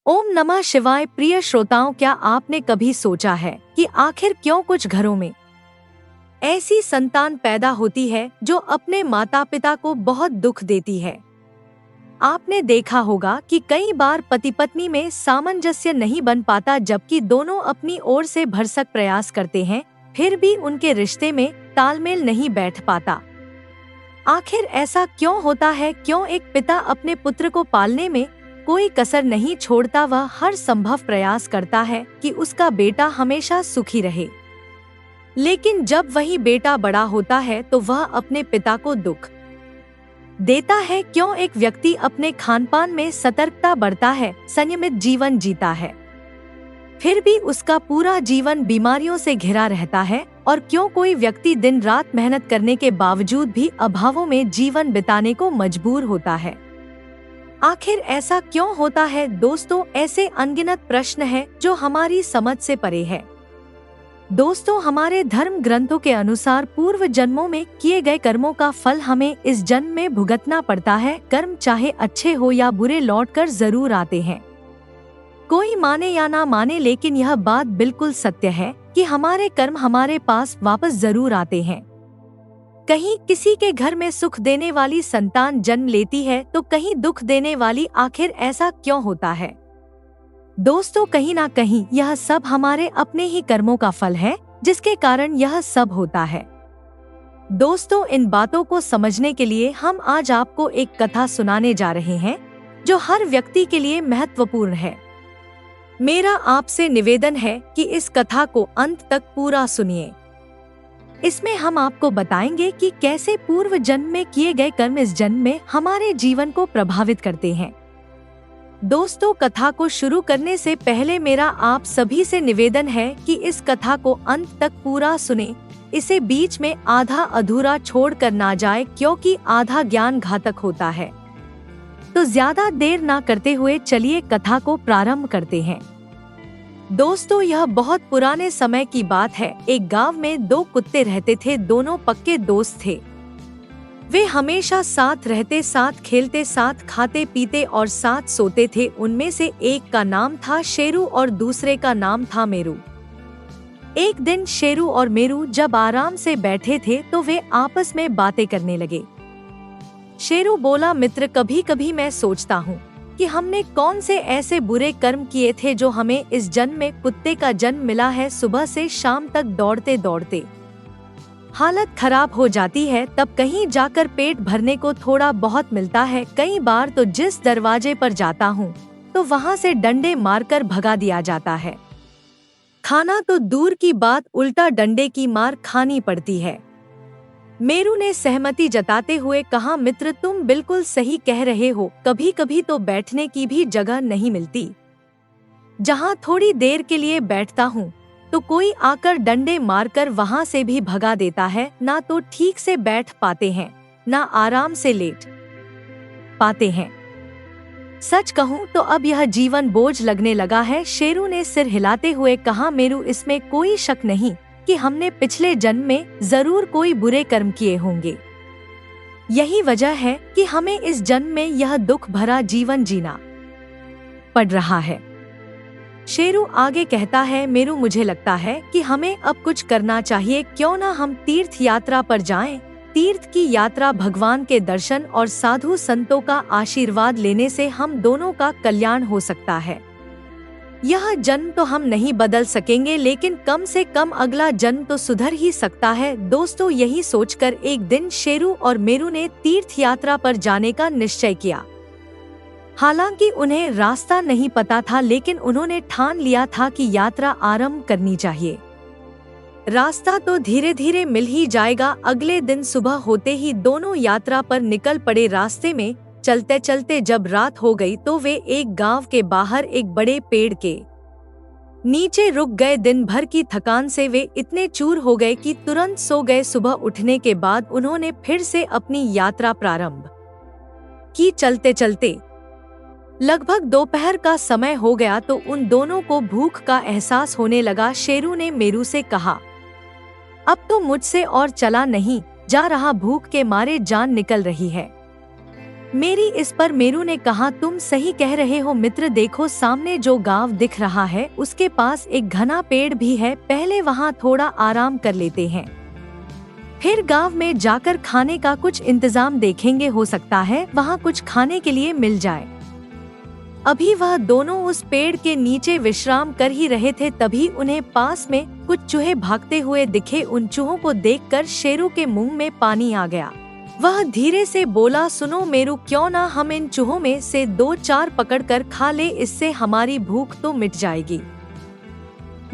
ओम नमः शिवाय। प्रिय श्रोताओं, क्या आपने कभी सोचा है कि आखिर क्यों कुछ घरों में ऐसी संतान पैदा होती है जो अपने माता पिता को बहुत दुख देती है। आपने देखा होगा कि कई बार पति पत्नी में सामंजस्य नहीं बन पाता, जबकि दोनों अपनी ओर से भरसक प्रयास करते हैं, फिर भी उनके रिश्ते में तालमेल नहीं बैठ पाता। आखिर ऐसा क्यों होता है? क्यों एक पिता अपने पुत्र को पालने में कोई कसर नहीं छोड़ता? वह हर संभव प्रयास करता है कि उसका बेटा हमेशा सुखी रहे, लेकिन जब वही बेटा बड़ा होता है तो वह अपने पिता को दुख देता है। क्यों एक व्यक्ति अपने खानपान में सतर्कता बरतता है, संयमित जीवन जीता है, फिर भी उसका पूरा जीवन बीमारियों से घिरा रहता है? और क्यों कोई व्यक्ति दिन रात मेहनत करने के बावजूद भी अभावों में जीवन बिताने को मजबूर होता है? आखिर ऐसा क्यों होता है? दोस्तों, ऐसे अनगिनत प्रश्न हैं जो हमारी समझ से परे है। दोस्तों, हमारे धर्म ग्रंथों के अनुसार पूर्व जन्मों में किए गए कर्मों का फल हमें इस जन्म में भुगतना पड़ता है। कर्म चाहे अच्छे हो या बुरे लौटकर जरूर आते हैं। कोई माने या ना माने, लेकिन यह बात बिल्कुल सत्य है कि हमारे कर्म हमारे पास वापस जरूर आते हैं। कहीं किसी के घर में सुख देने वाली संतान जन्म लेती है तो कहीं दुख देने वाली। आखिर ऐसा क्यों होता है? दोस्तों, कहीं ना कहीं यह सब हमारे अपने ही कर्मों का फल है, जिसके कारण यह सब होता है। दोस्तों, इन बातों को समझने के लिए हम आज आपको एक कथा सुनाने जा रहे हैं जो हर व्यक्ति के लिए महत्वपूर्ण है। मेरा आपसे निवेदन है कि इस कथा को अंत तक पूरा सुनिए। इसमें हम आपको बताएंगे कि कैसे पूर्व जन्म में किए गए कर्म इस जन्म में हमारे जीवन को प्रभावित करते हैं। दोस्तों, कथा को शुरू करने से पहले मेरा आप सभी से निवेदन है कि इस कथा को अंत तक पूरा सुने। इसे बीच में आधा अधूरा छोड़ कर ना जाए, क्योंकि आधा ज्ञान घातक होता है। तो ज्यादा देर ना करते हुए चलिए कथा को प्रारंभ करते हैं। दोस्तों, यह बहुत पुराने समय की बात है। एक गांव में दो कुत्ते रहते थे। दोनों पक्के दोस्त थे। वे हमेशा साथ रहते, साथ खेलते, साथ खाते पीते और साथ सोते थे। उनमें से एक का नाम था शेरू और दूसरे का नाम था मेरू। एक दिन शेरू और मेरू जब आराम से बैठे थे तो वे आपस में बातें करने लगे। शेरू बोला, मित्र, कभी कभी मैं सोचता हूँ कि हमने कौन से ऐसे बुरे कर्म किए थे जो हमें इस जन्म में कुत्ते का जन्म मिला है। सुबह से शाम तक दौड़ते दौड़ते हालत खराब हो जाती है, तब कहीं जाकर पेट भरने को थोड़ा बहुत मिलता है। कई बार तो जिस दरवाजे पर जाता हूँ तो वहाँ से डंडे मारकर भगा दिया जाता है। खाना तो दूर की बात, उल्टा डंडे की मार खानी पड़ती है। मेरू ने सहमति जताते हुए कहा, मित्र, तुम बिल्कुल सही कह रहे हो। कभी कभी तो बैठने की भी जगह नहीं मिलती। जहाँ थोड़ी देर के लिए बैठता हूँ तो कोई आकर डंडे मारकर वहाँ से भी भगा देता है। ना तो ठीक से बैठ पाते हैं, ना आराम से लेट पाते हैं। सच कहूँ तो अब यह जीवन बोझ लगने लगा है। शेरू ने सिर हिलाते हुए कहा, मेरू, इसमें कोई शक नहीं कि हमने पिछले जन्म में जरूर कोई बुरे कर्म किए होंगे। यही वजह है कि हमें इस जन्म में यह दुख भरा जीवन जीना पड़ रहा है। शेरू आगे कहता है, मेरू, मुझे लगता है कि हमें अब कुछ करना चाहिए। क्यों ना हम तीर्थ यात्रा पर जाएं? तीर्थ की यात्रा भगवान के दर्शन और साधु संतों का आशीर्वाद लेने से हम दोनों का कल्याण हो सकता है। यह जन्म तो हम नहीं बदल सकेंगे, लेकिन कम से कम अगला जन्म तो सुधर ही सकता है। दोस्तों, यही सोचकर एक दिन शेरू और मेरू ने तीर्थ यात्रा पर जाने का निश्चय किया। हालांकि उन्हें रास्ता नहीं पता था, लेकिन उन्होंने ठान लिया था कि यात्रा आरंभ करनी चाहिए। रास्ता तो धीरे धीरे मिल ही जाएगा। अगले दिन सुबह होते ही दोनों यात्रा पर निकल पड़े। रास्ते में चलते चलते जब रात हो गई तो वे एक गांव के बाहर एक बड़े पेड़ के नीचे रुक गए। दिन भर की थकान से वे इतने चूर हो गए कि तुरंत सो गए। सुबह उठने के बाद उन्होंने फिर से अपनी यात्रा प्रारंभ की। चलते चलते लगभग दोपहर का समय हो गया तो उन दोनों को भूख का एहसास होने लगा। शेरू ने मेरू से कहा, अब तो मुझसे और चला नहीं जा रहा, भूख के मारे जान निकल रही है। मेरी इस पर मेरू ने कहा, तुम सही कह रहे हो मित्र, देखो सामने जो गांव दिख रहा है उसके पास एक घना पेड़ भी है, पहले वहाँ थोड़ा आराम कर लेते हैं, फिर गांव में जाकर खाने का कुछ इंतजाम देखेंगे, हो सकता है वहाँ कुछ खाने के लिए मिल जाए। अभी वह दोनों उस पेड़ के नीचे विश्राम कर ही रहे थे, तभी उन्हें पास में कुछ चूहे भागते हुए दिखे। उन चूहों को देखकर शेरू के मुंह में पानी आ गया। वह धीरे से बोला, सुनो मेरू, क्यों ना हम इन चूहों में से 2-4 पकड़कर खा ले, इससे हमारी भूख तो मिट जाएगी।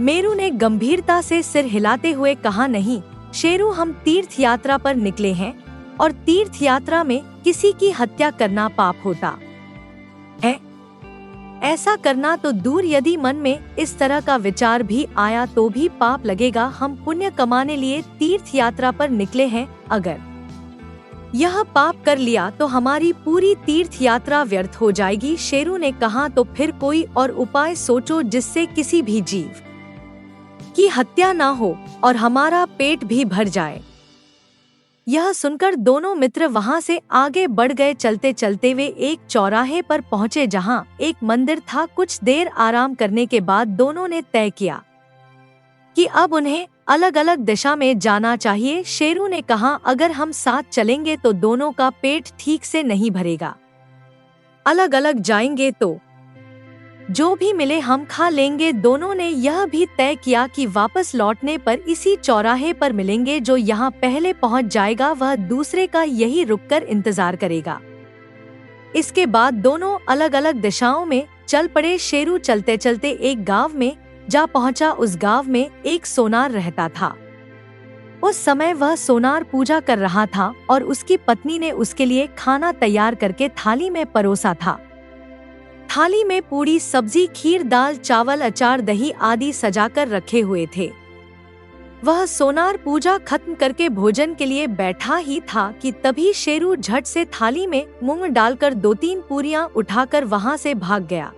मेरू ने गंभीरता से सिर हिलाते हुए कहा, नहीं शेरू, हम तीर्थ यात्रा पर निकले हैं और तीर्थ यात्रा में किसी की हत्या करना पाप होता है। ऐसा करना तो दूर, यदि मन में इस तरह का विचार भी आया तो भी पाप लगेगा। हम पुण्य कमाने लिए तीर्थ यात्रा पर निकले हैं, अगर यह पाप कर लिया तो हमारी पूरी तीर्थ यात्रा व्यर्थ हो जाएगी। शेरू ने कहा, तो फिर कोई और उपाय सोचो जिससे किसी भी जीव की हत्या ना हो और हमारा पेट भी भर जाए। यह सुनकर दोनों मित्र वहां से आगे बढ़ गए। चलते चलते वे एक चौराहे पर पहुंचे जहां एक मंदिर था। कुछ देर आराम करने के बाद दोनों ने तय किया कि अब उन्हें अलग अलग दिशा में जाना चाहिए। शेरू ने कहा, अगर हम साथ चलेंगे तो दोनों का पेट ठीक से नहीं भरेगा, अलग अलग जाएंगे तो जो भी मिले हम खा लेंगे। दोनों ने यह भी तय किया कि वापस लौटने पर इसी चौराहे पर मिलेंगे, जो यहाँ पहले पहुँच जाएगा वह दूसरे का यही रुककर इंतजार करेगा। इसके बाद दोनों अलग अलग दिशाओं में चल पड़े। शेरू चलते चलते एक गांव में जा पहुंचा। उस गांव में एक सोनार रहता था। उस समय वह सोनार पूजा कर रहा था और उसकी पत्नी ने उसके लिए खाना तैयार करके थाली में परोसा था। थाली में पूड़ी, सब्जी, खीर, दाल, चावल, अचार, दही आदि सजाकर रखे हुए थे। वह सोनार पूजा खत्म करके भोजन के लिए बैठा ही था कि तभी शेरू झट से थाली में मूंग डालकर 2-3 पूरियां उठाकर वहां से भाग गया।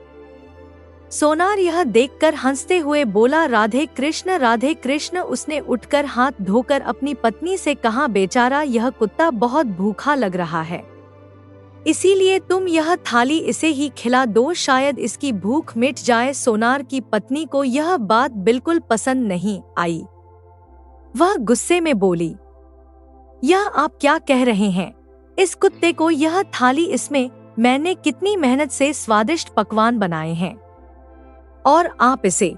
सोनार यह देखकर हंसते हुए बोला, राधे कृष्ण, राधे कृष्ण। उसने उठकर हाथ धोकर अपनी पत्नी से कहा, बेचारा यह कुत्ता बहुत भूखा लग रहा है, इसीलिए तुम यह थाली इसे ही खिला दो, शायद इसकी भूख मिट जाए। सोनार की पत्नी को यह बात बिल्कुल पसंद नहीं आई। वह गुस्से में बोली, यह आप क्या कह रहे हैं? इस कुत्ते को यह थाली, इसमें मैंने कितनी मेहनत से स्वादिष्ट पकवान बनाए हैं और आप इसे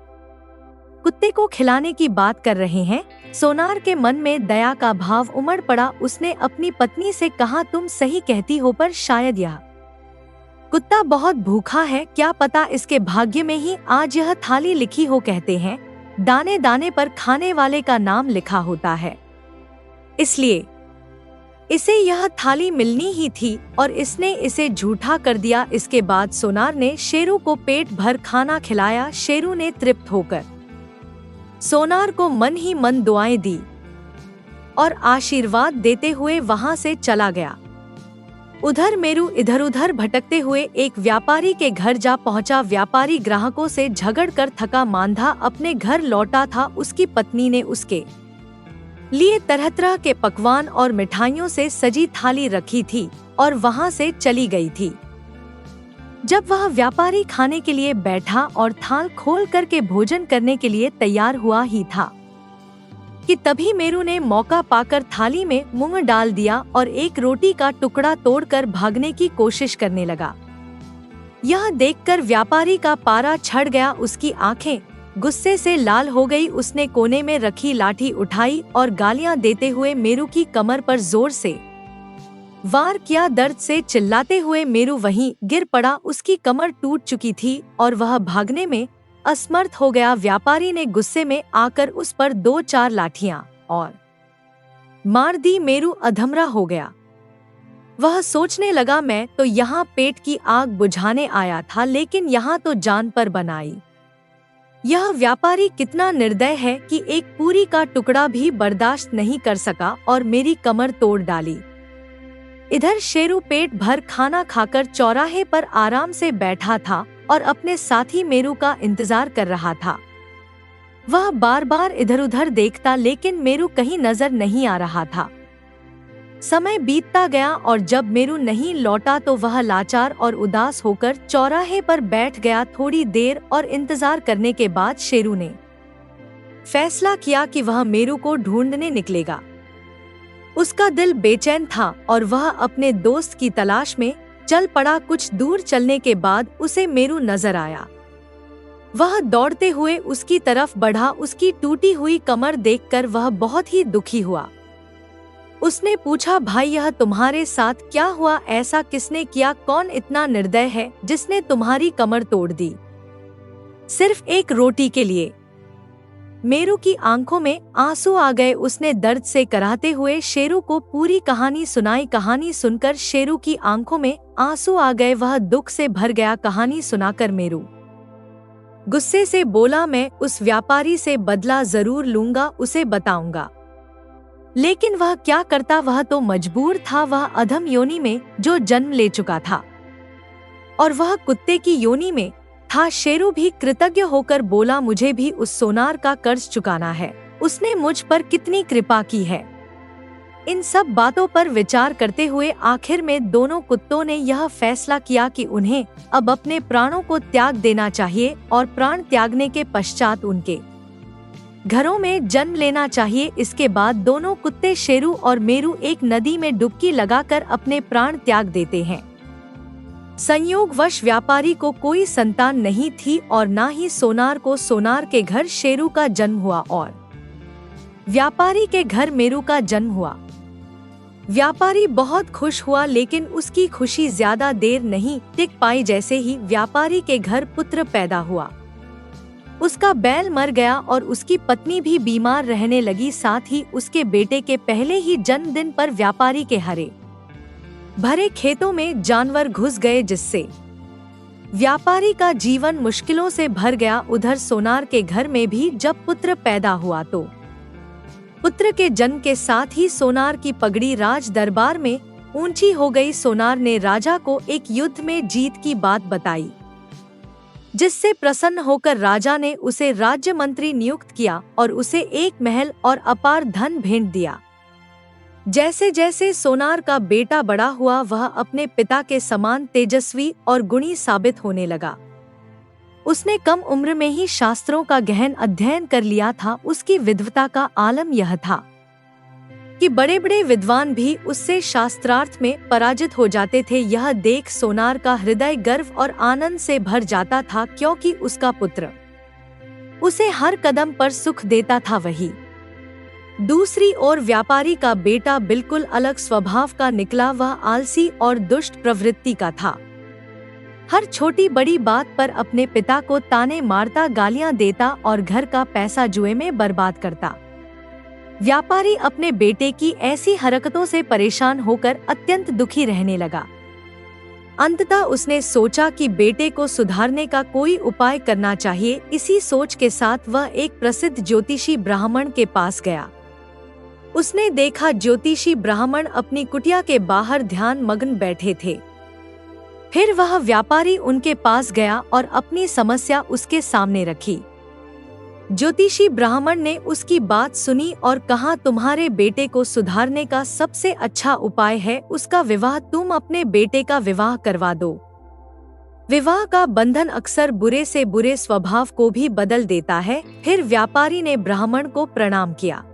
कुत्ते को खिलाने की बात कर रहे हैं। सोनार के मन में दया का भाव उमड़ पड़ा। उसने अपनी पत्नी से कहा, तुम सही कहती हो, पर शायद यह कुत्ता बहुत भूखा है, क्या पता इसके भाग्य में ही आज यह थाली लिखी हो। कहते हैं दाने दाने पर खाने वाले का नाम लिखा होता है, इसलिए इसे यह थाली मिलनी ही थी और इसने इसे झूठा कर दिया। इसके बाद सोनार ने शेरू को पेट भर खाना खिलाया। शेरू ने तृप्त होकर सोनार को मन ही मन दुआएं दी और आशीर्वाद देते हुए वहां से चला गया। उधर मेरू इधर उधर भटकते हुए एक व्यापारी के घर जा पहुंचा। व्यापारी ग्राहकों से झगड़कर थका मांदा अपने घर लौटा था। उसकी पत्नी ने उसके लिए तरह तरह के पकवान और मिठाइयों से सजी थाली रखी थी और वहां से चली गई थी। जब वह व्यापारी खाने के लिए बैठा और थाल खोल करके भोजन करने के लिए तैयार हुआ ही था कि तभी मेरू ने मौका पाकर थाली में मूंग डाल दिया और एक रोटी का टुकड़ा तोड़कर भागने की कोशिश करने लगा। यह देखकर व्यापारी का पारा चढ़ गया, उसकी आंखें गुस्से से लाल हो गई। उसने कोने में रखी लाठी उठाई और गालियां देते हुए मेरू की कमर पर जोर से वार किया। दर्द से चिल्लाते हुए मेरू वहीं गिर पड़ा। उसकी कमर टूट चुकी थी और वह भागने में असमर्थ हो गया। व्यापारी ने गुस्से में आकर उस पर 2-4 लाठियां और मार दी। मेरू अधमरा हो गया। वह सोचने लगा, मैं तो यहाँ पेट की आग बुझाने आया था, लेकिन यहाँ तो जान पर बनाई। यह व्यापारी कितना निर्दय है कि एक पूरी का टुकड़ा भी बर्दाश्त नहीं कर सका और मेरी कमर तोड़ डाली। इधर शेरू पेट भर खाना खाकर चौराहे पर आराम से बैठा था और अपने साथी मेरू का इंतजार कर रहा था। वह बार बार इधर उधर देखता, लेकिन मेरू कहीं नजर नहीं आ रहा था। समय बीतता गया और जब मेरू नहीं लौटा तो वह लाचार और उदास होकर चौराहे पर बैठ गया। थोड़ी देर और इंतजार करने के बाद शेरू ने फैसला किया कि वह मेरू को ढूंढने निकलेगा। उसका दिल बेचैन था और वह अपने दोस्त की तलाश में चल पड़ा। कुछ दूर चलने के बाद उसे मेरू नजर आया। वह दौड़ते हुए उसकी तरफ बढ़ा। उसकी टूटी हुई कमर देखकर वह बहुत ही दुखी हुआ। उसने पूछा, भाई यह तुम्हारे साथ क्या हुआ? ऐसा किसने किया? कौन इतना निर्दय है जिसने तुम्हारी कमर तोड़ दी सिर्फ एक रोटी के लिए? मेरू की आंखों में आंसू आ गए। उसने दर्द से कराहते हुए शेरू को पूरी कहानी सुनाई। कहानी सुनकर शेरू की आंखों में आंसू आ गए। वह दुख से भर गया। कहानी सुनाकर मेरू गुस्से से बोला, मैं उस व्यापारी से बदला जरूर लूंगा, उसे बताऊंगा। लेकिन वह क्या करता? वह तो मजबूर था। वह अधम योनि में जो जन्म ले चुका था और वह कुत्ते की योनि में था। शेरू भी कृतज्ञ होकर बोला, मुझे भी उस सोनार का कर्ज चुकाना है। उसने मुझ पर कितनी कृपा की है। इन सब बातों पर विचार करते हुए आखिर में दोनों कुत्तों ने यह फैसला किया कि उन्हें अब अपने प्राणों को त्याग देना चाहिए और प्राण त्यागने के पश्चात उनके घरों में जन्म लेना चाहिए। इसके बाद दोनों कुत्ते शेरू और मेरू एक नदी में डुबकी लगाकर अपने प्राण त्याग देते हैं। संयोगवश व्यापारी को कोई संतान नहीं थी और ना ही सोनार को। सोनार के घर शेरू का जन्म हुआ और व्यापारी के घर मेरू का जन्म हुआ। व्यापारी बहुत खुश हुआ, लेकिन उसकी खुशी ज्यादा देर नहीं टिक पाई। जैसे ही व्यापारी के घर पुत्र पैदा हुआ, उसका बैल मर गया और उसकी पत्नी भी बीमार रहने लगी। साथ ही उसके बेटे के पहले ही जन्मदिन पर व्यापारी के हरे भरे खेतों में जानवर घुस गए, जिससे व्यापारी का जीवन मुश्किलों से भर गया। उधर सोनार के घर में भी जब पुत्र पैदा हुआ तो पुत्र के जन्म के साथ ही सोनार की पगड़ी राज दरबार में ऊंची हो गई। सोनार ने राजा को एक युद्ध में जीत की बात बताई, जिससे प्रसन्न होकर राजा ने उसे राज्य मंत्री नियुक्त किया और उसे एक महल और अपार धन भेंट दिया। जैसे जैसे सोनार का बेटा बड़ा हुआ, वह अपने पिता के समान तेजस्वी और गुणी साबित होने लगा। उसने कम उम्र में ही शास्त्रों का गहन अध्ययन कर लिया था। उसकी विद्वता का आलम यह था कि बड़े बड़े विद्वान भी उससे शास्त्रार्थ में पराजित हो जाते थे। यह देख सोनार का हृदय गर्व और आनंद से भर जाता था, क्योंकि उसका पुत्र उसे हर कदम पर सुख देता था। वही दूसरी ओर व्यापारी का बेटा बिल्कुल अलग स्वभाव का निकला। वह आलसी और दुष्ट प्रवृत्ति का था। हर छोटी बड़ी बात पर अपने पिता को ताने मारता, गालियां देता और घर का पैसा जुए में बर्बाद करता। व्यापारी अपने बेटे की ऐसी हरकतों से परेशान होकर अत्यंत दुखी रहने लगा। अंततः उसने सोचा कि बेटे को सुधारने का कोई उपाय करना चाहिए। इसी सोच के साथ वह एक प्रसिद्ध ज्योतिषी ब्राह्मण के पास गया। उसने देखा ज्योतिषी ब्राह्मण अपनी कुटिया के बाहर ध्यान मग्न बैठे थे। फिर वह व्यापारी उनके पास गया और अपनी समस्या उसके सामने रखी। ज्योतिषी ब्राह्मण ने उसकी बात सुनी और कहा, तुम्हारे बेटे को सुधारने का सबसे अच्छा उपाय है उसका विवाह। तुम अपने बेटे का विवाह करवा दो। विवाह का बंधन अक्सर बुरे से बुरे स्वभाव को भी बदल देता है। फिर व्यापारी ने ब्राह्मण को प्रणाम किया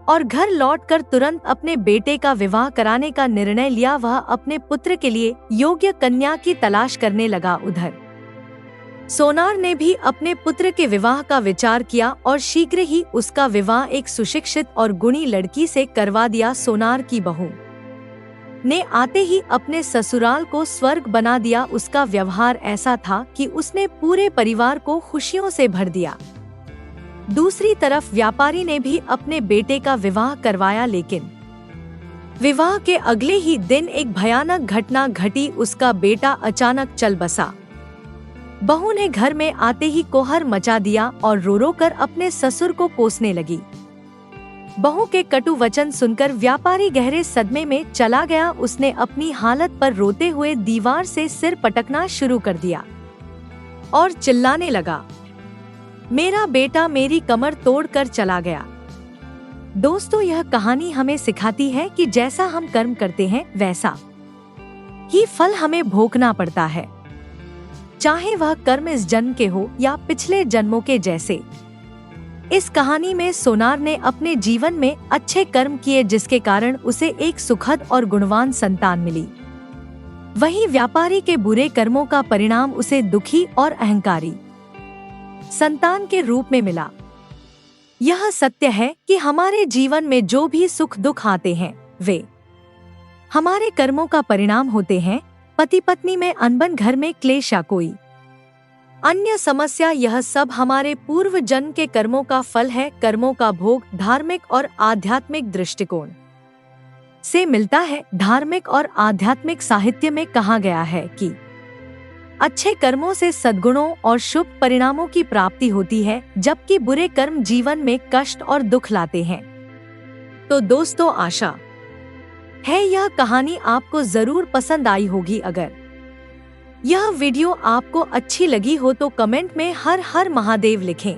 और घर लौटकर तुरंत अपने बेटे का विवाह कराने का निर्णय लिया। वह अपने पुत्र के लिए योग्य कन्या की तलाश करने लगा। उधर सोनार ने भी अपने पुत्र के विवाह का विचार किया और शीघ्र ही उसका विवाह एक सुशिक्षित और गुणी लड़की से करवा दिया। सोनार की बहू ने आते ही अपने ससुराल को स्वर्ग बना दिया। उसका व्यवहार ऐसा था कि उसने पूरे परिवार को खुशियों से भर दिया। दूसरी तरफ व्यापारी ने भी अपने बेटे का विवाह करवाया, लेकिन विवाह के अगले ही दिन एक भयानक घटना घटी। उसका बेटा अचानक चल बसा। बहू ने घर में आते ही कोहर मचा दिया और रो रो कर अपने ससुर को कोसने लगी। बहू के कटु वचन सुनकर व्यापारी गहरे सदमे में चला गया। उसने अपनी हालत पर रोते हुए दीवार से सिर पटकना शुरू कर दिया और चिल्लाने लगा, मेरा बेटा मेरी कमर तोड़कर चला गया। दोस्तों, यह कहानी हमें सिखाती है कि जैसा हम कर्म करते हैं वैसा ही फल हमें भोगना पड़ता है, चाहे वह कर्म इस जन्म के हो या पिछले जन्मों के जैसे। इस कहानी में सोनार ने अपने जीवन में अच्छे कर्म किए, जिसके कारण उसे एक सुखद और गुणवान संतान मिली। वहीं व्यापारी के बुरे कर्मों का परिणाम उसे दुखी और अहंकारी संतान के रूप में मिला। यह सत्य है कि हमारे जीवन में जो भी सुख दुख आते हैं वे हमारे कर्मों का परिणाम होते हैं। पति पत्नी में अनबन, घर में क्लेश या कोई अन्य समस्या, यह सब हमारे पूर्व जन्म के कर्मों का फल है। कर्मों का भोग धार्मिक और आध्यात्मिक दृष्टिकोण से मिलता है। धार्मिक और आध्यात्मिक साहित्य में कहा गया है कि अच्छे कर्मों से सद्गुणों और शुभ परिणामों की प्राप्ति होती है, जबकि बुरे कर्म जीवन में कष्ट और दुख लाते हैं। तो दोस्तों, आशा है यह कहानी आपको जरूर पसंद आई होगी। अगर यह वीडियो आपको अच्छी लगी हो तो कमेंट में हर हर महादेव लिखें।